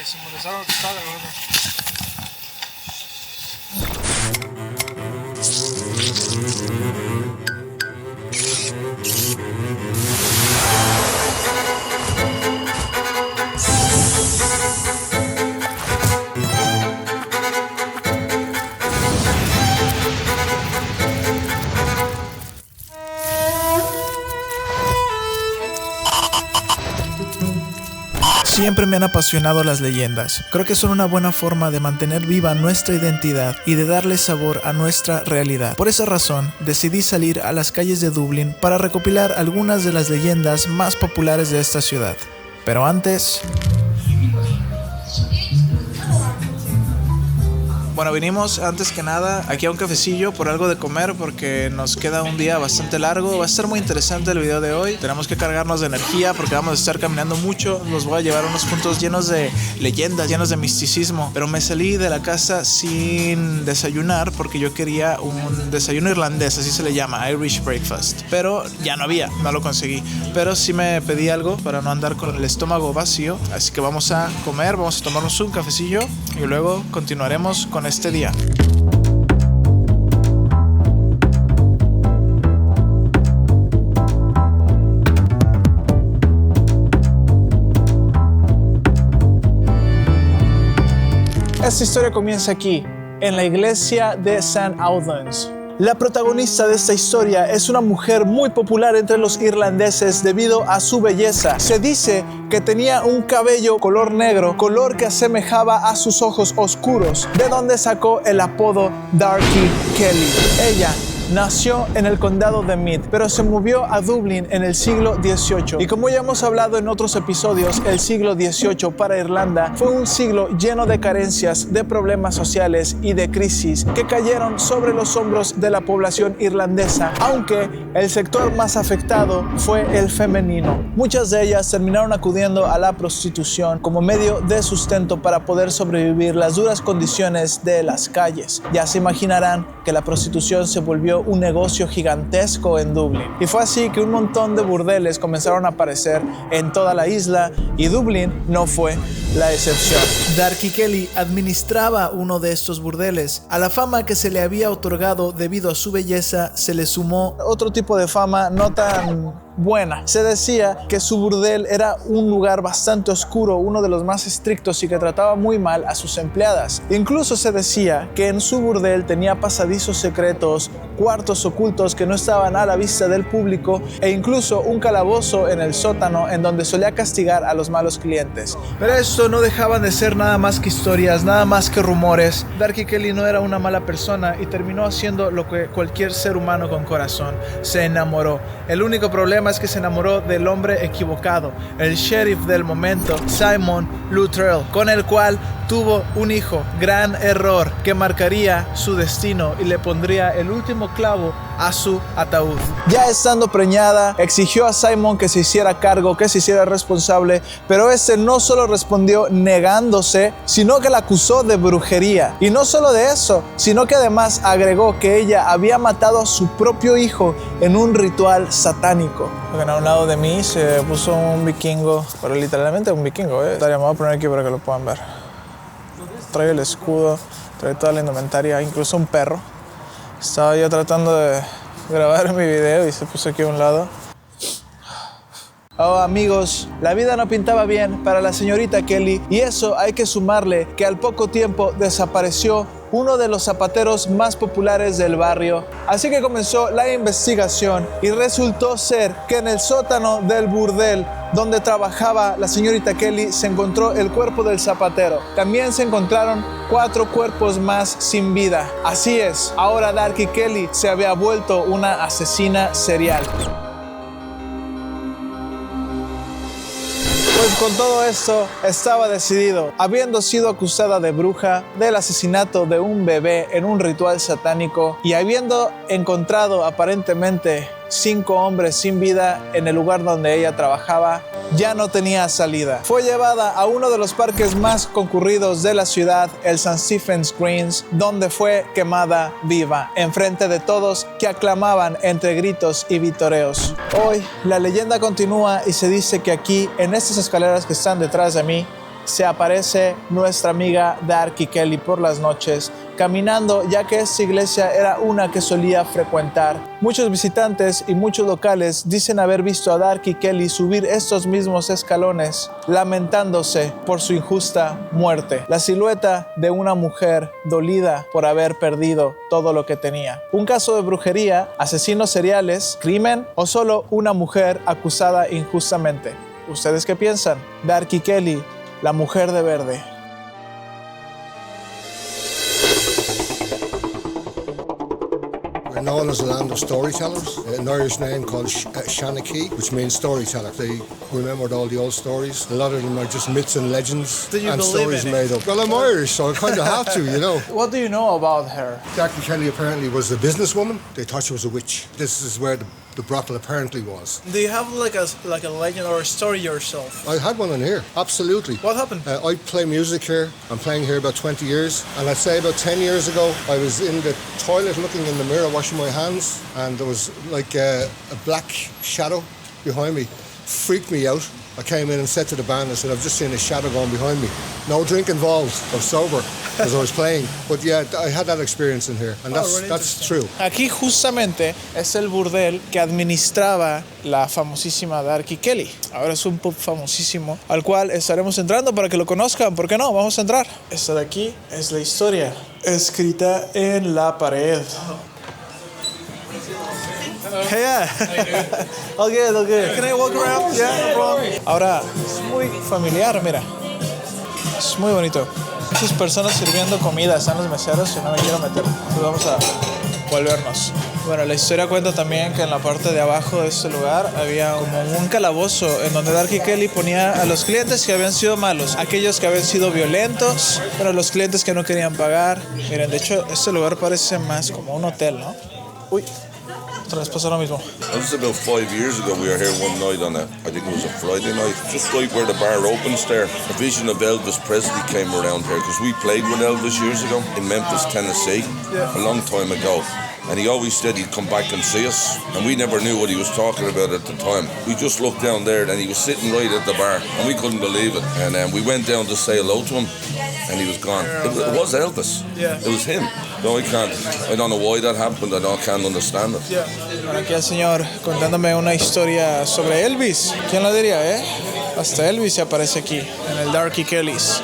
simbolizaron que estaba grabando. Siempre me han apasionado las leyendas. Creo que son una buena forma de mantener viva nuestra identidad y de darle sabor a nuestra realidad. Por esa razón, decidí salir a las calles de Dublín para recopilar algunas de las leyendas más populares de esta ciudad. Pero antes... Bueno, vinimos antes que nada aquí a un cafecillo por algo de comer porque nos queda un día bastante largo. Va a ser muy interesante el video de hoy. Tenemos que cargarnos de energía porque vamos a estar caminando mucho. Los voy a llevar a unos puntos llenos de leyendas, llenos de misticismo. Pero me salí de la casa sin desayunar porque yo quería un desayuno irlandés, así se le llama, Irish breakfast. Pero ya no había, no lo conseguí. Pero sí me pedí algo para no andar con el estómago vacío. Así que vamos a comer, vamos a tomarnos un cafecillo y luego continuaremos con este día. Esta historia comienza aquí, en la iglesia de St. Albans. La protagonista de esta historia es una mujer muy popular entre los irlandeses debido a su belleza. Se dice que tenía un cabello color negro, color que asemejaba a sus ojos oscuros, de donde sacó el apodo Darky Kelly. Ella nació en el condado de Meath, pero se movió a Dublín en el siglo XVIII. Y como ya hemos hablado en otros episodios, el siglo XVIII para Irlanda fue un siglo lleno de carencias, de problemas sociales y de crisis que cayeron sobre los hombros de la población irlandesa, aunque el sector más afectado fue el femenino. Muchas de ellas terminaron acudiendo a la prostitución como medio de sustento para poder sobrevivir las duras condiciones de las calles. Ya se imaginarán que la prostitución se volvió un negocio gigantesco en Dublín. Y fue así que un montón de burdeles comenzaron a aparecer en toda la isla y Dublín no fue la excepción. Darky Kelly administraba uno de estos burdeles. A la fama que se le había otorgado debido a su belleza se le sumó otro tipo de fama no tan buena. Se decía que su burdel era un lugar bastante oscuro, uno de los más estrictos y que trataba muy mal a sus empleadas. Incluso se decía que en su burdel tenía pasadizos secretos, cuartos ocultos que no estaban a la vista del público e incluso un calabozo en el sótano en donde solía castigar a los malos clientes. Pero esto no dejaban de ser nada más que historias, nada más que rumores. Darky Kelly no era una mala persona y terminó haciendo lo que cualquier ser humano con corazón: se enamoró. El único problema es que se enamoró del hombre equivocado, el sheriff del momento, Simon Luttrell, con el cual tuvo un hijo. Gran error que marcaría su destino y le pondría el último clavo a su ataúd. Ya estando preñada, exigió a Simon que se hiciera cargo, que se hiciera responsable, pero este no solo respondió negándose, sino que la acusó de brujería. Y no solo de eso, sino que además agregó que ella había matado a su propio hijo en un ritual satánico. A un lado de mí se puso un vikingo, pero literalmente un vikingo, Me voy a poner aquí para que lo puedan ver. Trae el escudo, trae toda la indumentaria, incluso un perro. Estaba yo tratando de grabar mi video y se puso aquí a un lado. Oh, amigos, la vida no pintaba bien para la señorita Kelly, y eso hay que sumarle que al poco tiempo desapareció uno de los zapateros más populares del barrio. Así que comenzó la investigación y resultó ser que en el sótano del burdel donde trabajaba la señorita Kelly se encontró el cuerpo del zapatero. También se encontraron 4 cuerpos más sin vida. Así es, ahora Darky Kelly se había vuelto una asesina serial. Pues con todo esto estaba decidido, habiendo sido acusada de bruja, del asesinato de un bebé en un ritual satánico y habiendo encontrado aparentemente 5 hombres sin vida en el lugar donde ella trabajaba, ya no tenía salida. Fue llevada a uno de los parques más concurridos de la ciudad, el St. Stephen's Greens, donde fue quemada viva, enfrente de todos que aclamaban entre gritos y vitoreos. Hoy la leyenda continúa y se dice que aquí, en estas escaleras que están detrás de mí, se aparece nuestra amiga Darky Kelly por las noches, caminando, ya que esta iglesia era una que solía frecuentar. Muchos visitantes y muchos locales dicen haber visto a Darky Kelly subir estos mismos escalones, lamentándose por su injusta muerte. La silueta de una mujer dolida por haber perdido todo lo que tenía. Un caso de brujería, asesinos seriales, crimen o solo una mujer acusada injustamente. ¿Ustedes qué piensan? Darky Kelly, la mujer de verde. We're known as a land of storytellers, an Irish name called Shanachie, which means storyteller. They remembered all the old stories. A lot of them are just myths and legends and stories made up. Well, I'm Irish, so I kind of have to, you know. What do you know about her? Darky Kelly apparently was a businesswoman. They thought she was a witch. This is where the brothel apparently was. Do you have like a legend or a story yourself? I had one in here, absolutely. What happened? I play music here. I'm playing here about 20 years. And I'd say about 10 years ago, I was in the toilet looking in the mirror, washing my hands, and there was like a black shadow behind me. Freaked me out. I came in and said to the band, I said, I've just seen a shadow going behind me. No drink involved. I was sober as I was playing. But yeah, I had that experience in here, and that's true. Aquí justamente es el burdel que administraba la famosísima Darky Kelly. Ahora es un pub famosísimo al cual estaremos entrando para que lo conozcan. ¿Por qué no? Vamos a entrar. Esta de aquí es la historia escrita en la pared. Yeah. All good, all good. Can I walk around? Yeah, no problem. Ahora, es muy familiar, mira. Es muy bonito. Muchas personas sirviendo comida, están los meseros y no me quiero meter. Pues vamos a volvernos. Bueno, la historia cuenta también que en la parte de abajo de este lugar había como un calabozo en donde Darky Kelly ponía a los clientes que habían sido malos, aquellos que habían sido violentos, pero los clientes que no querían pagar. Miren, de hecho, este lugar parece más como un hotel, ¿no? Uy. Otra vez pasó lo mismo. This was about 5 years ago. We were here one night on I think it was a Friday night, just right where the bar opens there. A vision of Elvis Presley came around here because we played with Elvis years ago in Memphis, Tennessee, a long time ago. And he always said he'd come back and see us. And we never knew what he was talking about at the time. We just looked down there and he was sitting right at the bar. And we couldn't believe it. And we went down to say hello to him. And he was gone. It was Elvis. Yeah. It was him. No, I don't know why that happened. I can't understand it. Yeah. Bueno, aquí el señor contándome una historia sobre Elvis. ¿Quién lo diría, eh? Hasta Elvis se aparece aquí, en el Darky Kelly's.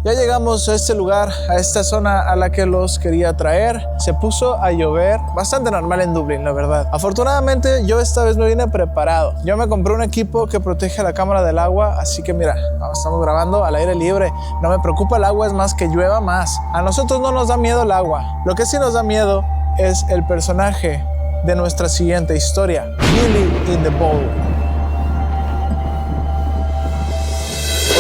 Ya llegamos a este lugar, a esta zona a la que los quería traer. Se puso a llover, bastante normal en Dublín, la verdad. Afortunadamente, yo esta vez me vine preparado. Yo me compré un equipo que protege la cámara del agua, así que mira, estamos grabando al aire libre. No me preocupa el agua, es más que llueva más. A nosotros no nos da miedo el agua. Lo que sí nos da miedo es el personaje de nuestra siguiente historia, Billy in the Bowl.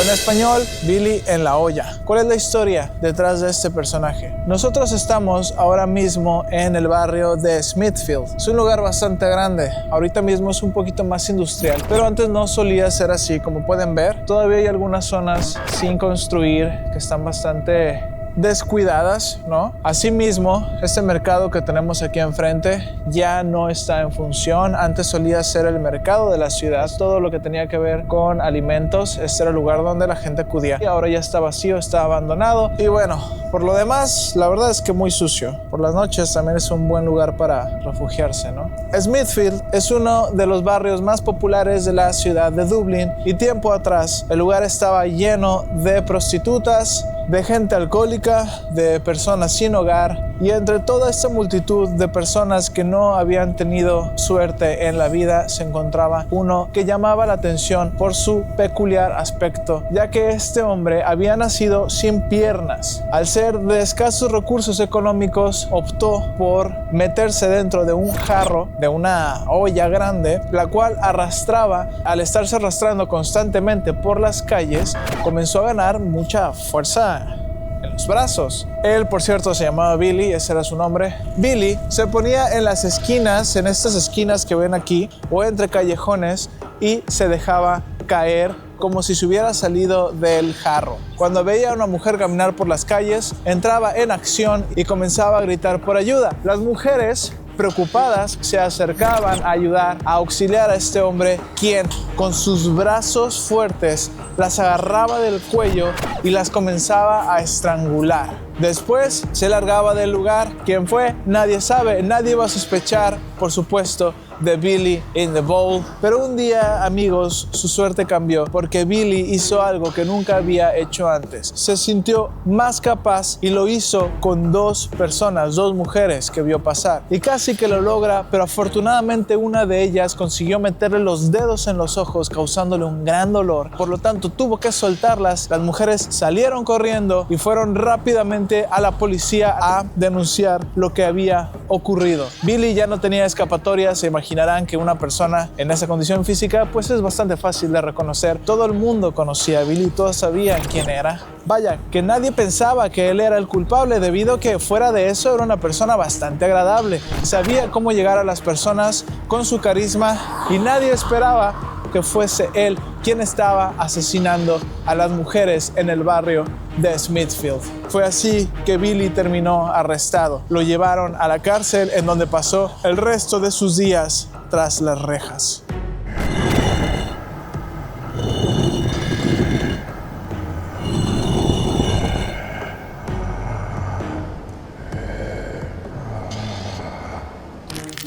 En español, Billy en la olla. ¿Cuál es la historia detrás de este personaje? Nosotros estamos ahora mismo en el barrio de Smithfield. Es un lugar bastante grande. Ahorita mismo es un poquito más industrial, pero antes no solía ser así. Como pueden ver, todavía hay algunas zonas sin construir que están bastante descuidadas, ¿no? Asimismo, este mercado que tenemos aquí enfrente ya no está en función. Antes solía ser el mercado de la ciudad, todo lo que tenía que ver con alimentos. Este era el lugar donde la gente acudía y ahora ya está vacío, está abandonado. Y bueno, por lo demás, la verdad es que muy sucio. Por las noches también es un buen lugar para refugiarse, ¿no? Smithfield es uno de los barrios más populares de la ciudad de Dublín y tiempo atrás el lugar estaba lleno de prostitutas, de gente alcohólica, de personas sin hogar y entre toda esta multitud de personas que no habían tenido suerte en la vida se encontraba uno que llamaba la atención por su peculiar aspecto, ya que este hombre había nacido sin piernas. Al ser de escasos recursos económicos, optó por meterse dentro de un jarro, de una olla grande, la cual arrastraba. Al estarse arrastrando constantemente por las calles, comenzó a ganar mucha fuerza en los brazos. Él, por cierto, se llamaba Billy, ese era su nombre. Billy se ponía en las esquinas, en estas esquinas que ven aquí, o entre callejones, y se dejaba caer como si se hubiera salido del jarro. Cuando veía a una mujer caminar por las calles, entraba en acción y comenzaba a gritar por ayuda. Las mujeres, preocupadas, se acercaban a ayudar, a auxiliar a este hombre, quien con sus brazos fuertes las agarraba del cuello y las comenzaba a estrangular. Después se largaba del lugar. ¿Quién fue? Nadie sabe, nadie iba a sospechar, por supuesto, de Billy in the Bowl. Pero un día, amigos, su suerte cambió porque Billy hizo algo que nunca había hecho antes. Se sintió más capaz y lo hizo con dos personas, dos mujeres que vio pasar. Y casi que lo logra, pero afortunadamente una de ellas consiguió meterle los dedos en los ojos, causándole un gran dolor. Por lo tanto, tuvo que soltarlas. Las mujeres salieron corriendo y fueron rápidamente a la policía a denunciar lo que había ocurrido. Billy ya no tenía escapatoria. Se imaginarán que una persona en esa condición física pues es bastante fácil de reconocer. Todo el mundo conocía a Billy, todos sabían quién era. Vaya, que nadie pensaba que él era el culpable, debido a que fuera de eso era una persona bastante agradable. Sabía cómo llegar a las personas con su carisma y nadie esperaba que fuese él quien estaba asesinando a las mujeres en el barrio de Smithfield. Fue así que Billy terminó arrestado. Lo llevaron a la cárcel, en donde pasó el resto de sus días tras las rejas.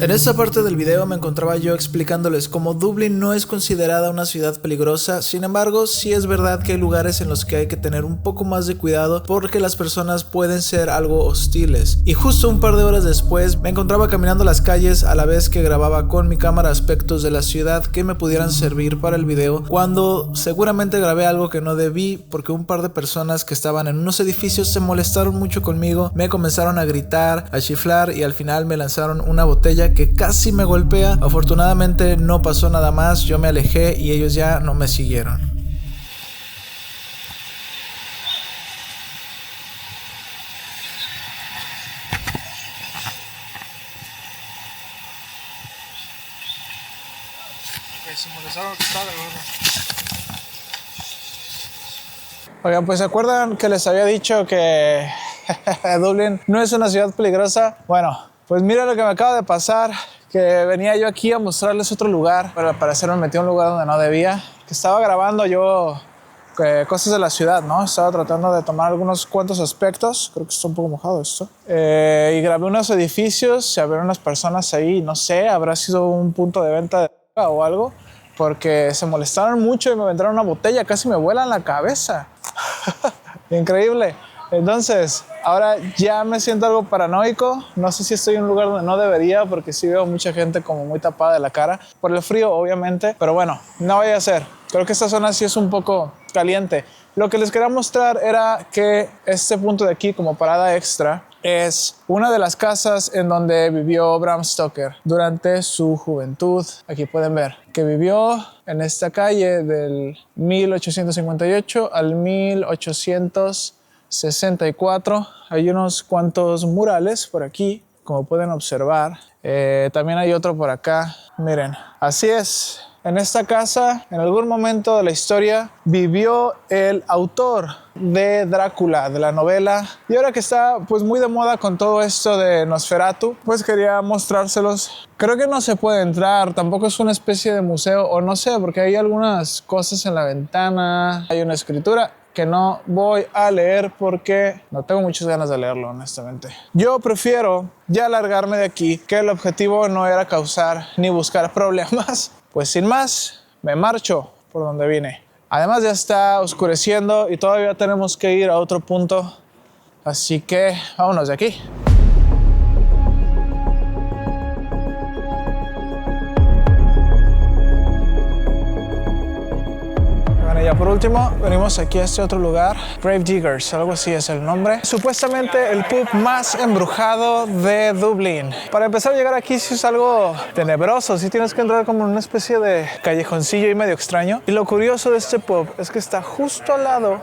En esta parte del video me encontraba yo explicándoles cómo Dublín no es considerada una ciudad peligrosa. Sin embargo, sí es verdad que hay lugares en los que hay que tener un poco más de cuidado porque las personas pueden ser algo hostiles. Y justo un par de horas después me encontraba caminando las calles a la vez que grababa con mi cámara aspectos de la ciudad que me pudieran servir para el video, cuando seguramente grabé algo que no debí, porque un par de personas que estaban en unos edificios se molestaron mucho conmigo, me comenzaron a gritar, a chiflar y al final me lanzaron una botella que casi me golpea. Afortunadamente no pasó nada más, yo me alejé y ellos ya no me siguieron. Oigan, pues ¿se acuerdan que les había dicho que Dublín no es una ciudad peligrosa? Bueno, pues mira lo que me acaba de pasar, que venía yo aquí a mostrarles otro lugar, pero al parecer me metí a un lugar donde no debía, que estaba grabando yo cosas de la ciudad, ¿no? Estaba tratando de tomar algunos cuantos aspectos, creo que está un poco mojado esto, y grabé unos edificios, se abrieron unas personas ahí, no sé, habrá sido un punto de venta de droga o algo, porque se molestaron mucho y me aventaron una botella, casi me vuela en la cabeza. Increíble. Entonces, ahora ya me siento algo paranoico. No sé si estoy en un lugar donde no debería, porque sí veo mucha gente como muy tapada de la cara. Por el frío, obviamente. Pero bueno, no vaya a ser. Creo que esta zona sí es un poco caliente. Lo que les quería mostrar era que este punto de aquí, como parada extra, es una de las casas en donde vivió Bram Stoker durante su juventud. Aquí pueden ver que vivió en esta calle del 1858 al 1864. Hay unos cuantos murales por aquí, como pueden observar. También hay otro por acá. Miren, así es. En esta casa, en algún momento de la historia, vivió el autor de Drácula, de la novela. Y ahora que está pues muy de moda con todo esto de Nosferatu, pues quería mostrárselos. Creo que no se puede entrar, tampoco es una especie de museo, o no sé, porque hay algunas cosas en la ventana. Hay una escritura que no voy a leer porque no tengo muchas ganas de leerlo, honestamente. Yo prefiero ya largarme de aquí, que el objetivo no era causar ni buscar problemas. Pues sin más, me marcho por donde vine. Además ya está oscureciendo y todavía tenemos que ir a otro punto. Así que vámonos de aquí. Ya por último, venimos aquí a este otro lugar, Grave Diggers, algo así es el nombre. Supuestamente el pub más embrujado de Dublín. Para empezar a llegar aquí sí es algo tenebroso, sí tienes que entrar como en una especie de callejoncillo y medio extraño. Y lo curioso de este pub es que está justo al lado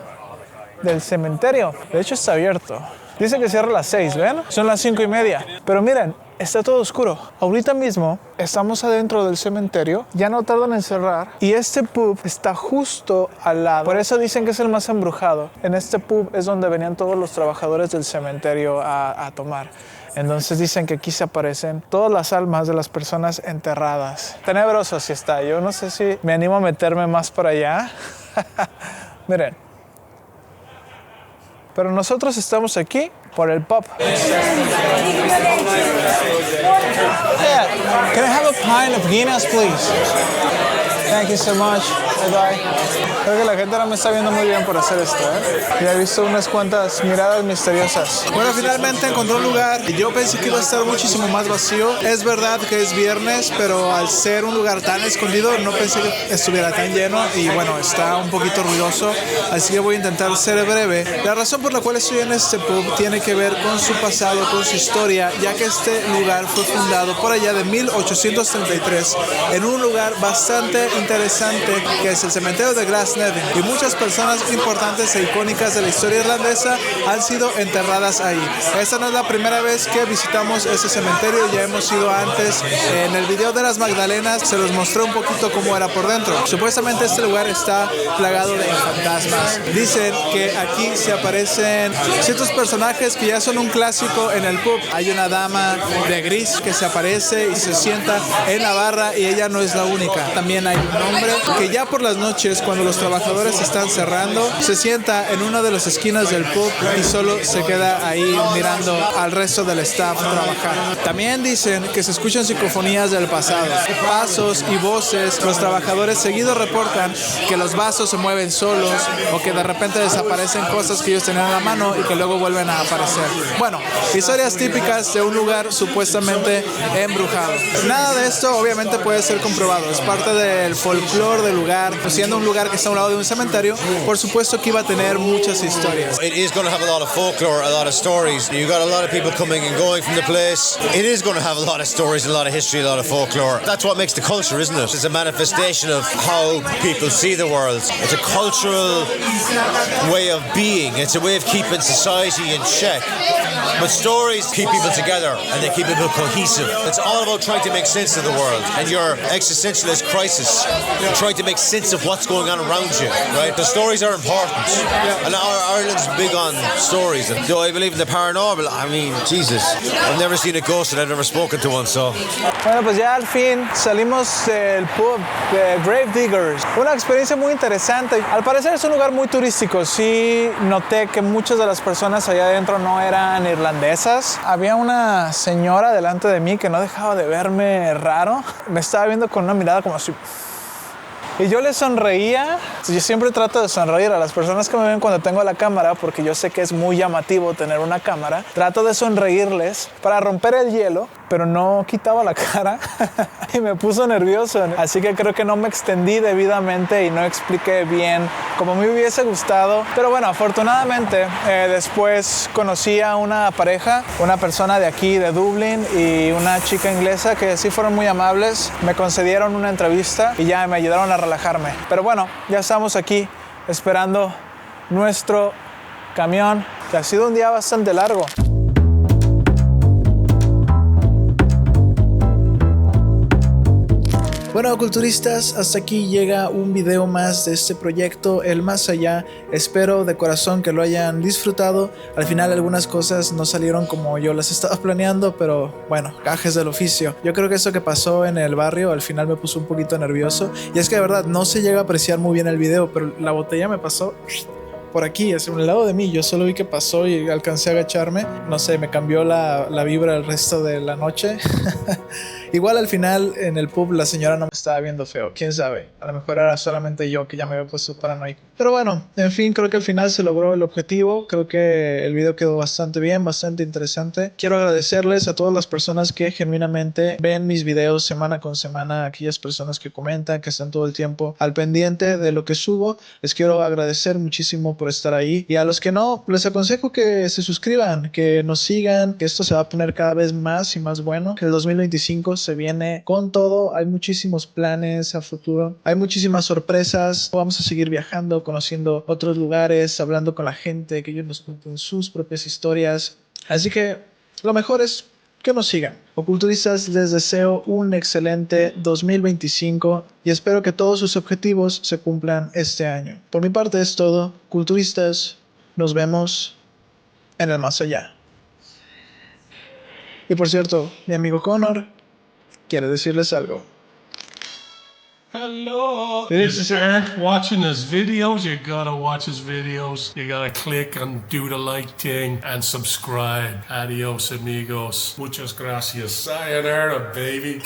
del cementerio. De hecho está abierto. Dice que cierra a las 6, ¿ven? Son las 5:30. Pero miren, está todo oscuro. Ahorita mismo estamos adentro del cementerio, ya no tardan en cerrar y este pub está justo al lado. Por eso dicen que es el más embrujado. En este pub es donde venían todos los trabajadores del cementerio a tomar. Entonces dicen que aquí se aparecen todas las almas de las personas enterradas. Tenebroso sí está. Yo no sé si me animo a meterme más por allá. Miren. Pero nosotros estamos aquí por el pub. Yeah. Can I have a pint of Guinness, please? Thank you so much. Bye bye. Creo que la gente no me está viendo muy bien por hacer esto, ¿eh? Ya he visto unas cuantas miradas misteriosas. Bueno, finalmente encontré un lugar. Yo pensé que iba a estar muchísimo más vacío. Es verdad que es viernes, pero al ser un lugar tan escondido, no pensé que estuviera tan lleno. Y bueno, está un poquito ruidoso, así que voy a intentar ser breve. La razón por la cual estoy en este pub tiene que ver con su pasado, con su historia, ya que este lugar fue fundado por allá de 1833 en un lugar bastante interesante que es el cementerio de Glasnevin, y muchas personas importantes e icónicas de la historia irlandesa han sido enterradas ahí. Esta no es la primera vez que visitamos ese cementerio, ya hemos ido antes. En el video de las Magdalenas se los mostré un poquito cómo era por dentro. Supuestamente este lugar está plagado de fantasmas. Dicen que aquí se aparecen ciertos personajes que ya son un clásico en el pub. Hay una dama de gris que se aparece y se sienta en la barra, y ella no es la única. También hay un hombre que ya por las noches, cuando los trabajadores están cerrando, se sienta en una de las esquinas del pub y solo se queda ahí mirando al resto del staff trabajar. También dicen que se escuchan psicofonías del pasado, pasos y voces. Los trabajadores seguido reportan que los vasos se mueven solos o que de repente desaparecen cosas que ellos tenían en la mano y que luego vuelven a aparecer. Bueno, historias típicas de un lugar supuestamente embrujado. Nada de esto obviamente puede ser comprobado, es parte del folclore del lugar. Siendo un lugar que está a un lado de un cementerio, por supuesto que iba a tener muchas historias. It is going to have a lot of folklore, a lot of stories. You got a lot of people coming and going from the place. It is going to have a lot of stories, a lot of history, a lot of folklore. That's what makes the culture, isn't it? It's a manifestation of how people see the world. It's a cultural way of being. It's a way of keeping society in check. But stories keep people together and they keep people cohesive. It's all about trying to make sense of the world and your existentialist crisis. You're trying to make sense of what's going on around you, right? The stories are important. And Ireland's big on stories. And do I believe in the paranormal? I mean, Jesus, I've never seen a ghost and I've never spoken to one, so... Bueno, pues ya al fin salimos del pub de Grave Diggers. Una experiencia muy interesante. Al parecer es un lugar muy turístico. Sí noté que muchas de las personas allá adentro no eran irlandesas. Había una señora delante de mí que no dejaba de verme raro. Me estaba viendo con una mirada como así. Y yo le sonreía. Yo siempre trato de sonreír a las personas que me ven cuando tengo la cámara, porque yo sé que es muy llamativo tener una cámara. Trato de sonreírles para romper el hielo, pero no quitaba la cara y me puso nervioso. Así que creo que no me extendí debidamente y no expliqué bien como me hubiese gustado. Pero bueno, afortunadamente después conocí a una pareja, una persona de aquí, de Dublín, y una chica inglesa que sí fueron muy amables. Me concedieron una entrevista y ya me ayudaron a relajarme. Pero bueno, ya estamos aquí esperando nuestro camión, que ha sido un día bastante largo. Bueno, culturistas, hasta aquí llega un video más de este proyecto, El Más Allá. Espero de corazón que lo hayan disfrutado. Al final algunas cosas no salieron como yo las estaba planeando, pero bueno, gajes del oficio. Yo creo que eso que pasó en el barrio al final me puso un poquito nervioso. Y es que de verdad no se llega a apreciar muy bien el video, pero la botella me pasó por aquí, hacia un lado de mí. Yo solo vi que pasó y alcancé a agacharme. No sé, me cambió la vibra el resto de la noche. Igual al final en el pub la señora no me estaba viendo feo. ¿Quién sabe? A lo mejor era solamente yo que ya me había puesto paranoico. Pero bueno, en fin, creo que al final se logró el objetivo. Creo que el video quedó bastante bien, bastante interesante. Quiero agradecerles a todas las personas que genuinamente ven mis videos semana con semana. Aquellas personas que comentan, que están todo el tiempo al pendiente de lo que subo. Les quiero agradecer muchísimo por estar ahí. Y a los que no, les aconsejo que se suscriban, que nos sigan, que esto se va a poner cada vez más y más bueno. Que el 2025 se viene con todo. Hay muchísimos planes a futuro. Hay muchísimas sorpresas. Vamos a seguir viajando, conociendo otros lugares, hablando con la gente, que ellos nos cuenten sus propias historias. Así que lo mejor es que nos sigan. Oculturistas, les deseo un excelente 2025 y espero que todos sus objetivos se cumplan este año. Por mi parte es todo. Culturistas, nos vemos en el más allá. Y por cierto, mi amigo Connor quiere decirles algo. Hello. If you're watching his videos, you gotta watch his videos. You gotta click and do the like thing and subscribe. Adios, amigos. Muchas gracias. Sayonara, baby.